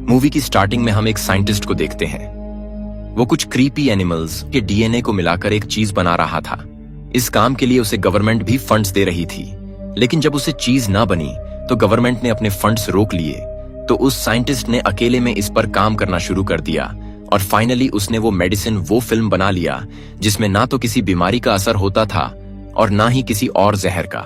Movie की starting में हम एक साइंटिस्ट को देखते हैं। वो कुछ क्रीपी एनिमल्स के डीएनए को मिलाकर एक चीज बना रहा था। इस काम के लिए उसे गवर्नमेंट भी फंड्स दे रही थी, लेकिन जब उसे चीज ना बनी तो गवर्नमेंट ने अपने फंड्स रोक लिए। तो उस साइंटिस्ट ने अकेले में इस पर काम करना शुरू कर दिया और फाइनली उसने वो मेडिसिन, वो फिल्म बना लिया जिसमें ना तो किसी बीमारी का असर होता था और ना ही किसी और जहर का।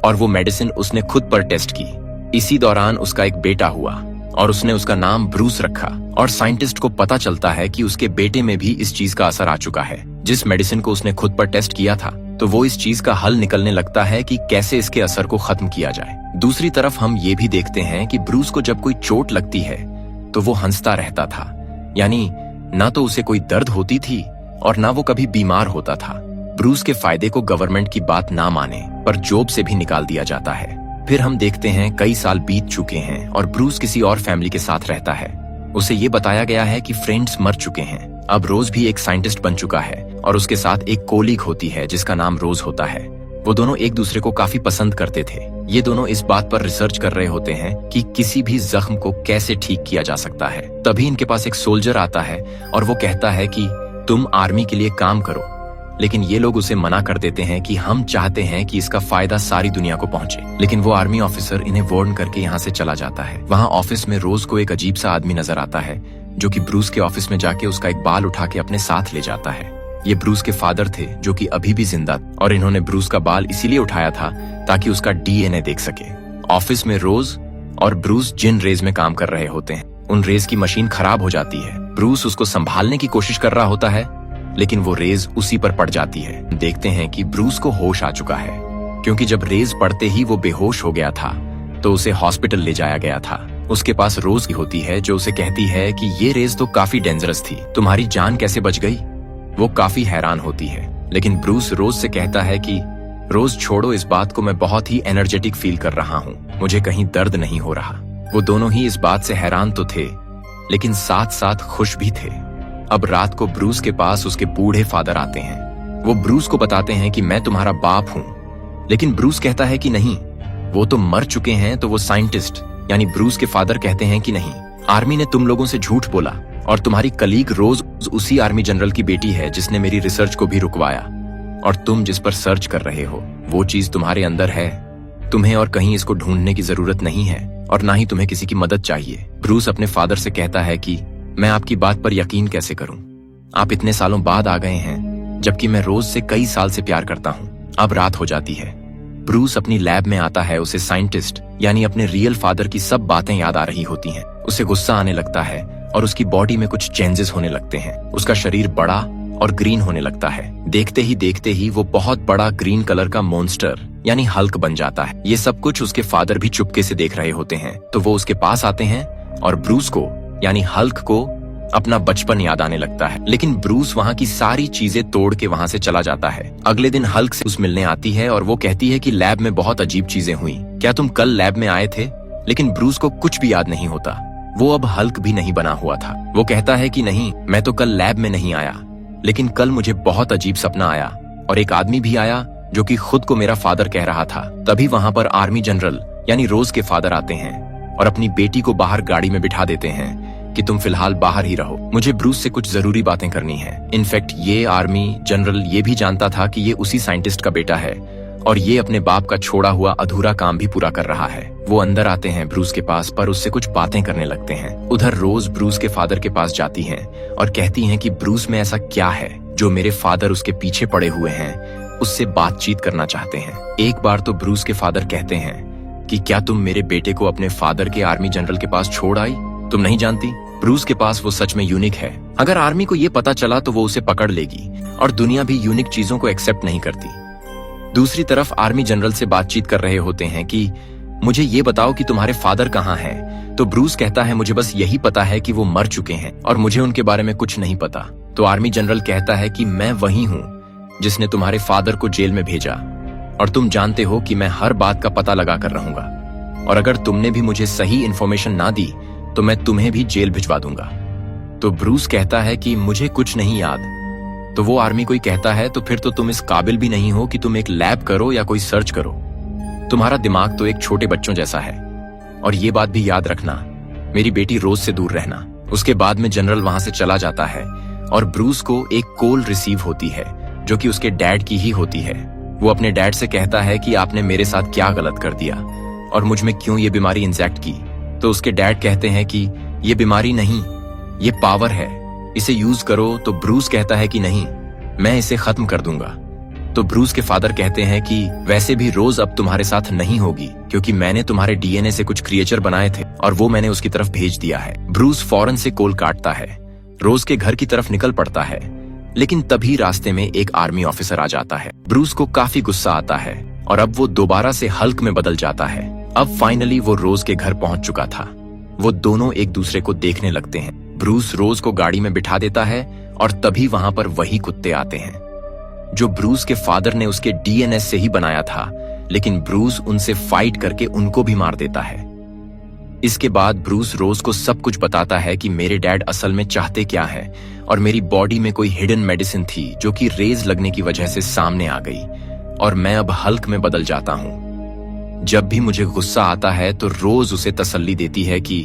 और वो मेडिसिन उसने खुद पर टेस्ट की। इसी दौरान उसका एक बेटा हुआ और उसने उसका नाम ब्रूस रखा। और साइंटिस्ट को पता चलता है कि उसके बेटे में भी इस चीज का असर आ चुका है जिस मेडिसिन को उसने खुद पर टेस्ट किया था। तो वो इस चीज का हल निकलने लगता है कि कैसे इसके असर को खत्म किया जाए। दूसरी तरफ हम ये भी देखते हैं कि ब्रूस को जब कोई चोट लगती है तो वो हंसता रहता था, यानी ना तो उसे कोई दर्द होती थी और ना वो कभी बीमार होता था। ब्रूस के फायदे को गवर्नमेंट की बात ना माने पर जॉब से भी निकाल दिया जाता है। फिर हम देखते हैं कई साल बीत चुके हैं और ब्रूस किसी और फैमिली के साथ रहता है। उसे ये बताया गया है कि फ्रेंड्स मर चुके हैं। अब रोज भी एक साइंटिस्ट बन चुका है और उसके साथ एक कोलीग होती है जिसका नाम रोज होता है। वो दोनों एक दूसरे को काफी पसंद करते थे। ये दोनों इस बात पर रिसर्च कर रहे होते हैं कि किसी भी जख्म को कैसे ठीक किया जा सकता है। तभी इनके पास एक सोल्जर आता है और वो कहता है कि तुम आर्मी के लिए काम करो, लेकिन ये लोग उसे मना कर देते हैं कि हम चाहते हैं कि इसका फायदा सारी दुनिया को पहुंचे। लेकिन वो आर्मी ऑफिसर इन्हें वार्न करके यहाँ से चला जाता है। वहाँ ऑफिस में रोज को एक अजीब सा आदमी नजर आता है जो कि ब्रूस के ऑफिस में जाके उसका एक बाल उठा के अपने साथ ले जाता है। ये ब्रूस के फादर थे जो कि अभी भी जिंदा और इन्होंने ब्रूस का बाल इसीलिए उठाया था ताकि उसका डीएनए देख सके। ऑफिस में रोज और ब्रूस जिन रेज में काम कर रहे होते हैं उन रेज की मशीन खराब हो जाती है। ब्रूस उसको संभालने की कोशिश कर रहा होता है लेकिन वो रेज उसी पर पड़ जाती है। देखते हैं कि ब्रूस को होश आ चुका है क्योंकि जब रेज पड़ते ही वो बेहोश हो गया था तो उसे हॉस्पिटल ले जाया गया था। उसके पास रोज की होती है जो उसे कहती है कि ये रेज तो काफी डेंजरस थी, तुम्हारी जान कैसे बच गई। वो काफी हैरान होती है लेकिन ब्रूस रोज से कहता है कि रोज छोड़ो इस बात को, मैं बहुत ही एनर्जेटिक फील कर रहा हूँ, मुझे कहीं दर्द नहीं हो रहा। वो दोनों ही इस बात से हैरान तो थे लेकिन साथ साथ खुश भी थे। अब रात को ब्रूस के पास उसके बूढ़े फादर आते हैं। वो ब्रूस को बताते हैं कि मैं तुम्हारा बाप हूँ, लेकिन ब्रूस कहता है कि नहीं, वो तो मर चुके हैं। तो वो साइंटिस्ट यानी ब्रूस के फादर कहते हैं कि नहीं, आर्मी ने तुम लोगों से झूठ बोला और तुम्हारी कलीग रोज उसी आर्मी जनरल की बेटी है जिसने मेरी रिसर्च को भी रुकवाया। और तुम जिस पर सर्च कर रहे हो वो चीज तुम्हारे अंदर है, तुम्हें और कहीं इसको ढूंढने की जरूरत नहीं है और ना ही तुम्हें किसी की मदद चाहिए। ब्रूस अपने फादर से कहता है कि मैं आपकी बात पर यकीन कैसे करूं, आप इतने सालों बाद आ गए हैं जबकि मैं रोज से कई साल से प्यार करता हूं। अब रात हो जाती है। ब्रूस अपनी लैब में आता है। उसे साइंटिस्ट यानी अपने रियल फादर की सब बातें याद आ रही होती हैं। उसे गुस्सा आने लगता है और उसकी बॉडी में कुछ चेंजेस होने लगते हैं। उसका शरीर बड़ा और ग्रीन होने लगता है। देखते ही वो बहुत बड़ा ग्रीन कलर का मॉन्स्टर यानी हल्क बन जाता है। ये सब कुछ उसके फादर भी चुपके से देख रहे होते हैं। तो वो उसके पास आते हैं और ब्रूस को यानी हल्क को अपना बचपन याद आने लगता है। लेकिन ब्रूस वहाँ की सारी चीजें तोड़ के वहाँ से चला जाता है। अगले दिन हल्क से उस मिलने आती है और वो कहती है कि लैब में बहुत अजीब चीजें हुई, क्या तुम कल लैब में आए थे। लेकिन ब्रूस को कुछ भी याद नहीं होता। वो अब हल्क भी नहीं बना हुआ था। वो कहता है कि नहीं, मैं तो कल लैब में नहीं आया, लेकिन कल मुझे बहुत अजीब सपना आया और एक आदमी भी आया जो कि खुद को मेरा फादर कह रहा था। तभी वहाँ पर आर्मी जनरल यानी रोज के फादर आते हैं और अपनी बेटी को बाहर गाड़ी में बिठा देते हैं कि तुम फिलहाल बाहर ही रहो, मुझे ब्रूस से कुछ जरूरी बातें करनी है। इनफैक्ट ये आर्मी जनरल ये भी जानता था कि ये उसी साइंटिस्ट का बेटा है और ये अपने बाप का छोड़ा हुआ अधूरा काम भी पूरा कर रहा है। वो अंदर आते हैं ब्रूस के पास पर उससे कुछ बातें करने लगते हैं। उधर रोज ब्रूस के फादर के पास जाती हैं और कहती हैं कि ब्रूस में ऐसा क्या है जो मेरे फादर उसके पीछे पड़े हुए हैं, उससे बातचीत करना चाहते हैं। एक बार तो ब्रूस के फादर कहते हैं कि क्या तुम मेरे बेटे को अपने फादर के आर्मी जनरल के पास छोड़ आई, तुम नहीं जानती ब्रूस के पास वो सच में यूनिक है। अगर आर्मी को ये पता चला तो वो उसे पकड़ लेगी और दुनिया भी यूनिक चीजों को एक्सेप्ट नहीं करती। दूसरी तरफ आर्मी जनरल से बातचीत कर रहे होते हैं कि मुझे ये बताओ कि तुम्हारे फादर कहाँ हैं। तो ब्रूस कहता है मुझे बस यही पता है कि वो मर चुके हैं और मुझे उनके बारे में कुछ नहीं पता। तो आर्मी जनरल कहता है कि मैं वही हूँ जिसने तुम्हारे फादर को जेल में भेजा और तुम जानते हो कि मैं हर बात का पता लगा कर रहूंगा और अगर तुमने भी मुझे सही इन्फॉर्मेशन ना दी तो मैं तुम्हें भी जेल भिजवा दूंगा। तो ब्रूस कहता है कि मुझे कुछ नहीं याद। तो वो आर्मी कोई कहता है तो फिर तो तुम इस काबिल भी नहीं हो कि तुम एक लैब करो या कोई सर्च करो, तुम्हारा दिमाग तो एक छोटे बच्चों जैसा है। और ये बात भी याद रखना, मेरी बेटी रोज से दूर रहना। उसके बाद में जनरल वहां से चला जाता है और ब्रूस को एक कॉल रिसीव होती है जो कि उसके डैड की ही होती है। वो अपने डैड से कहता है कि आपने मेरे साथ क्या गलत कर दिया और मुझ में क्यों ये बीमारी इंजेक्ट की। तो उसके डैड कहते हैं कि ये बीमारी नहीं, ये पावर है, इसे यूज करो। तो ब्रूस कहता है कि नहीं, मैं इसे खत्म कर दूंगा। तो ब्रूस के फादर कहते हैं कि वैसे भी रोज अब तुम्हारे साथ नहीं होगी क्योंकि मैंने तुम्हारे डीएनए से कुछ क्रिएचर बनाए थे और वो मैंने उसकी तरफ भेज दिया है। ब्रूस फौरन से कॉल काटता है, रोज के घर की तरफ निकल पड़ता है, लेकिन तभी रास्ते में एक आर्मी ऑफिसर आ जाता है। ब्रूस को काफी गुस्सा आता है और अब वो दोबारा से हल्क में बदल जाता है। अब फाइनली वो रोज के घर पहुंच चुका था। वो दोनों एक दूसरे को देखने लगते हैं। ब्रूस रोज को गाड़ी में बिठा देता है और तभी वहां पर वही कुत्ते आते हैं जो ब्रूस के फादर ने उसके डीएनए से ही बनाया था, लेकिन ब्रूस उनसे फाइट करके उनको भी मार देता है। इसके बाद ब्रूस रोज को सब कुछ बताता है कि मेरे डैड असल में चाहते क्या है और मेरी बॉडी में कोई हिडन मेडिसिन थी जो कि रेज लगने की वजह से सामने आ गई और मैं अब हल्क में बदल जाता हूं। जब भी मुझे गुस्सा आता है तो रोज उसे तसल्ली देती है कि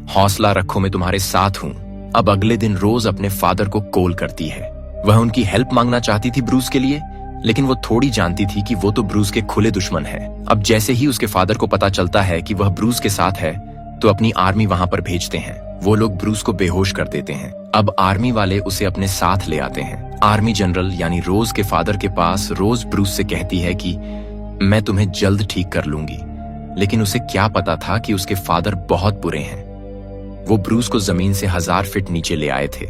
हौसला रखो, मैं तुम्हारे साथ हूं। अब अगले दिन रोज अपने फादर को कॉल करती है। वह उनकी हेल्प मांगना चाहती थी ब्रूस के लिए, लेकिन वो थोड़ी जानती थी कि वो तो ब्रूस के खुले दुश्मन है। अब जैसे ही उसके फादर को पता चलता है कि वह ब्रूस के साथ है तो अपनी आर्मी वहां पर भेजते हैं। वो लोग ब्रूस को बेहोश कर देते हैं। अब आर्मी वाले उसे अपने साथ ले आते हैं। आर्मी जनरल यानी रोज के फादर के पास रोज ब्रूस से कहती है कि मैं तुम्हें जल्द ठीक कर लूंगी, लेकिन उसे क्या पता था कि उसके फादर बहुत बुरे हैं। वो ब्रूस को जमीन से 1000 फीट नीचे ले आए थे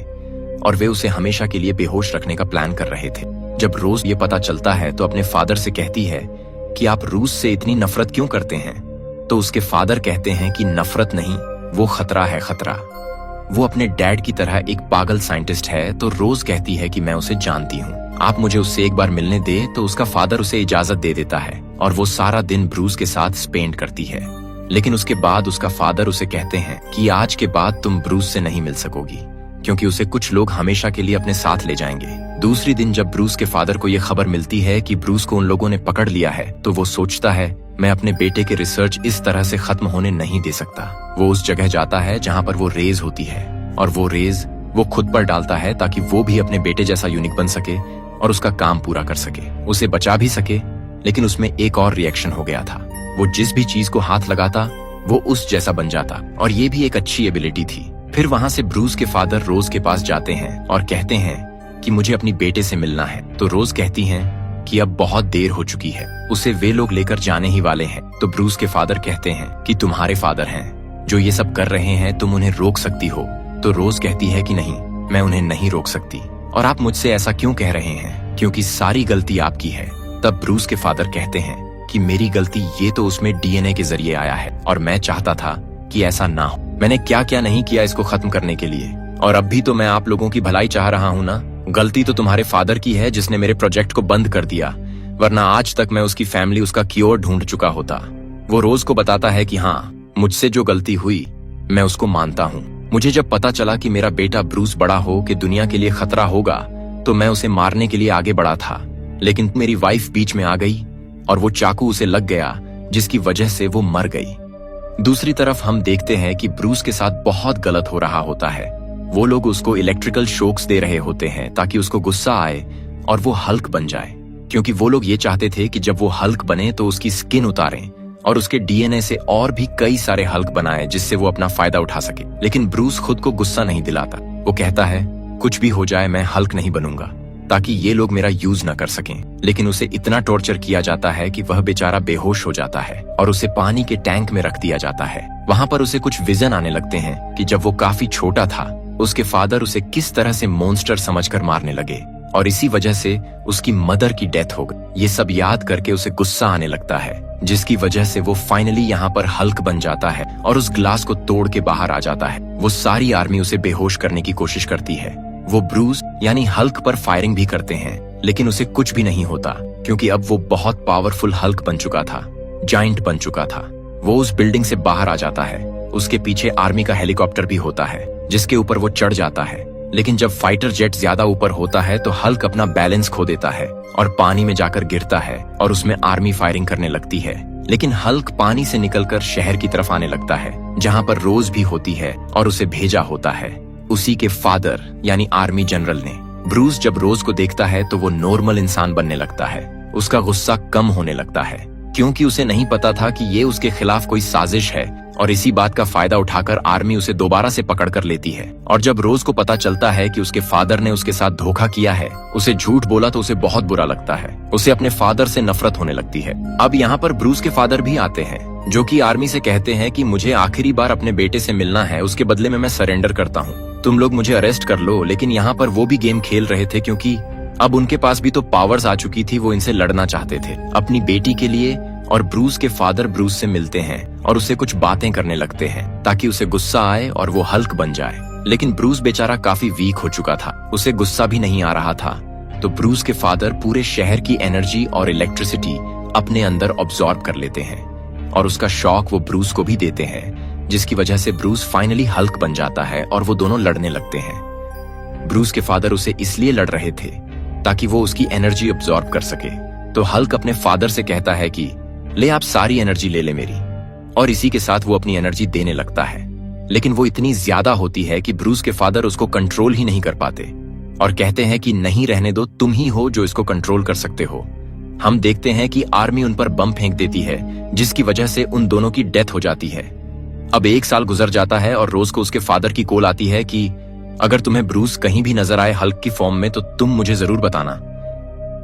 और वे उसे हमेशा के लिए बेहोश रखने का प्लान कर रहे थे। जब रोज ये पता चलता है तो अपने फादर से कहती है कि आप रूस से इतनी नफरत क्यों करते हैं। तो उसके फादर कहते हैं कि नफरत नहीं, वो खतरा है, खतरा। वो अपने डैड की तरह एक पागल साइंटिस्ट है। तो रोज कहती है कि मैं उसे जानती हूँ, आप मुझे उससे एक बार मिलने दे। तो उसका फादर उसे इजाजत दे देता है और वो सारा दिन ब्रूस के साथ स्पेंड करती है। लेकिन उसके बाद उसका फादर उसे कहते हैं कि आज के बाद तुम ब्रूस से नहीं मिल सकोगी क्योंकि उसे कुछ लोग हमेशा के लिए अपने साथ ले जाएंगे। दूसरी दिन जब ब्रूस के फादर को यह खबर मिलती है कि ब्रूस को उन लोगों ने पकड़ लिया है तो वो सोचता है मैं अपने बेटे के रिसर्च इस तरह से खत्म होने नहीं दे सकता। वो उस जगह जाता है जहां पर वो रेज होती है और वो रेज वो खुद पर डालता है ताकि वो भी अपने बेटे जैसा यूनिक बन सके और उसका काम पूरा कर सके, उसे बचा भी सके। लेकिन उसमें एक और रिएक्शन हो गया था। वो जिस भी चीज को हाथ लगाता वो उस जैसा बन जाता और ये भी एक अच्छी एबिलिटी थी। फिर वहां से ब्रूस के फादर रोज के पास जाते हैं और कहते हैं कि मुझे अपनी बेटे से मिलना है। तो रोज कहती हैं कि अब बहुत देर हो चुकी है, उसे वे लोग लेकर जाने ही वाले हैं। तो ब्रूस के फादर कहते हैं कि तुम्हारे फादर हैं जो ये सब कर रहे हैं, तुम उन्हें रोक सकती हो। तो रोज कहती है कि नहीं, मैं उन्हें नहीं रोक सकती और आप मुझसे ऐसा क्यों कह रहे हैं, क्योंकि सारी गलती आपकी है। तब ब्रूस के फादर कहते हैं कि मेरी गलती ये तो उसमें डीएनए के जरिए आया है और मैं चाहता था कि ऐसा ना हो। मैंने क्या क्या नहीं किया इसको खत्म करने के लिए, और अब भी तो मैं आप लोगों की भलाई चाह रहा हूँ ना। गलती तो तुम्हारे फादर की है जिसने मेरे प्रोजेक्ट को बंद कर दिया, वरना आज तक मैं उसकी फैमिली उसका क्योर ढूंढ चुका होता। वो रोज को बताता है कि हाँ, मुझसे जो गलती हुई मैं उसको मानता हूँ। मुझे जब पता चला कि मेरा बेटा ब्रूस बड़ा हो के दुनिया के लिए खतरा होगा तो मैं उसे मारने के लिए आगे बढ़ा था, लेकिन मेरी वाइफ बीच में आ गई और वो चाकू उसे लग गया जिसकी वजह से वो मर गई। दूसरी तरफ हम देखते हैं कि ब्रूस के साथ बहुत गलत हो रहा होता है। वो लोग उसको इलेक्ट्रिकल शॉक्स दे रहे होते हैं ताकि उसको गुस्सा आए और वो हल्क बन जाए, क्योंकि वो लोग ये चाहते थे कि जब वो हल्क बने तो उसकी स्किन उतारें और उसके डीएनए से और भी कई सारे हल्क बनाए जिससे वो अपना फायदा उठा सके। लेकिन ब्रूस खुद को गुस्सा नहीं दिलाता। वो कहता है कुछ भी हो जाए मैं हल्क नहीं बनूंगा ताकि ये लोग मेरा यूज न कर सकें। लेकिन उसे इतना टॉर्चर किया जाता है कि वह बेचारा बेहोश हो जाता है और उसे पानी के टैंक में रख दिया जाता है। वहां पर उसे कुछ विजन आने लगते हैं कि जब वो काफी छोटा था उसके फादर उसे किस तरह से मॉन्स्टर समझकर मारने लगे और इसी वजह से उसकी मदर की डेथ हो गई। ये सब याद करके उसे गुस्सा आने लगता है, जिसकी वजह से वो फाइनली यहाँ पर हल्क बन जाता है और उस ग्लास को तोड़ के बाहर आ जाता है। वो सारी आर्मी उसे बेहोश करने की कोशिश करती है। वो ब्रूस यानी हल्क पर फायरिंग भी करते हैं, लेकिन उसे कुछ भी नहीं होता क्योंकि अब वो बहुत पावरफुल हल्क बन चुका था, जाइंट बन चुका था। वो उस बिल्डिंग से बाहर आ जाता है। उसके पीछे आर्मी का हेलीकॉप्टर भी होता है जिसके ऊपर वो चढ़ जाता है, लेकिन जब फाइटर जेट ज्यादा ऊपर होता है तो हल्क अपना बैलेंस खो देता है और पानी में जाकर गिरता है और उसमें आर्मी फायरिंग करने लगती है। लेकिन हल्क पानी से निकलकर शहर की तरफ आने लगता है, जहां पर रोज भी होती है और उसे भेजा होता है उसी के फादर यानी आर्मी जनरल ने। ब्रूस जब रोज को देखता है तो वो नॉर्मल इंसान बनने लगता है। उसका गुस्सा कम होने लगता है, क्योंकि उसे नहीं पता था कि ये उसके खिलाफ कोई साजिश है, और इसी बात का फायदा उठाकर आर्मी उसे दोबारा से पकड़ कर लेती है। और जब रोज को पता चलता है कि उसके फादर ने उसके साथ धोखा किया है, उसे झूठ बोला, तो उसे बहुत बुरा लगता है। उसे अपने फादर से नफरत होने लगती है। अब यहाँ पर ब्रूस के फादर भी आते हैं, जो कि आर्मी से कहते हैं कि मुझे आखिरी बार अपने बेटे से मिलना है, उसके बदले में मैं सरेंडर करता हूँ। तुम लोग मुझे अरेस्ट कर लो। लेकिन यहाँ पर वो भी गेम खेल रहे थे, क्योंकि अब उनके पास भी तो पावर्स आ चुकी थी। वो इनसे लड़ना चाहते थे अपनी बेटी के लिए। और ब्रूस के फादर ब्रूस से मिलते हैं और उससे कुछ बातें करने लगते हैं ताकि उसे गुस्सा आए और वो हल्क बन जाए। लेकिन ब्रूस बेचारा काफी वीक हो चुका था, उसे गुस्सा भी नहीं आ रहा था। तो ब्रूस के फादर पूरे शहर की एनर्जी और इलेक्ट्रिसिटी अपने अंदर ऑब्जॉर्ब कर लेते हैं, और उसका शॉक वो ब्रूस को भी देते हैं, जिसकी वजह से ब्रूस फाइनली हल्क बन जाता है और वो दोनों लड़ने लगते हैं। ब्रूस के फादर उसे इसलिए लड़ रहे थे ताकि वो उसकी एनर्जी ऑब्जॉर्ब कर सके। तो हल्क अपने फादर से कहता है कि ले, आप सारी एनर्जी ले ले मेरी, और इसी के साथ वो अपनी एनर्जी देने लगता है। लेकिन वो इतनी ज्यादा होती है कि ब्रूस के फादर उसको कंट्रोल ही नहीं कर पाते और कहते हैं कि नहीं, रहने दो, तुम ही हो जो इसको कंट्रोल कर सकते हो। हम देखते हैं कि आर्मी उन पर बम फेंक देती है, जिसकी वजह से उन दोनों की डेथ हो जाती है। अब 1 साल गुजर जाता है और रोज को उसके फादर की कॉल आती है कि अगर तुम्हें ब्रूस कहीं भी नजर आए हल्क की फॉर्म में, तो तुम मुझे जरूर बताना।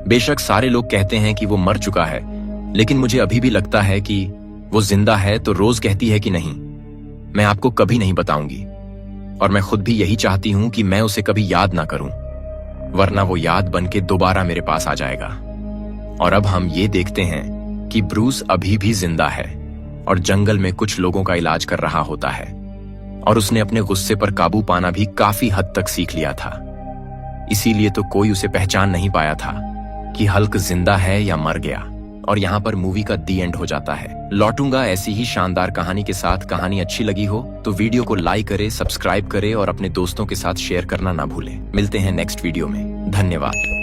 बेशक सारे लोग कहते हैं कि वो मर चुका है, लेकिन मुझे अभी भी लगता है कि वो जिंदा है। तो रोज कहती है कि नहीं, मैं आपको कभी नहीं बताऊंगी, और मैं खुद भी यही चाहती हूं कि मैं उसे कभी याद ना करूं, वरना वो याद बन के दोबारा मेरे पास आ जाएगा। और अब हम ये देखते हैं कि ब्रूस अभी भी जिंदा है और जंगल में कुछ लोगों का इलाज कर रहा होता है, और उसने अपने गुस्से पर काबू पाना भी काफी हद तक सीख लिया था। इसीलिए तो कोई उसे पहचान नहीं पाया था कि हल्क जिंदा है या मर गया। और यहाँ पर मूवी का दी एंड हो जाता है। लौटूंगा ऐसी ही शानदार कहानी के साथ। कहानी अच्छी लगी हो तो वीडियो को लाइक करे, सब्सक्राइब करे और अपने दोस्तों के साथ शेयर करना ना भूलें। मिलते हैं नेक्स्ट वीडियो में। धन्यवाद।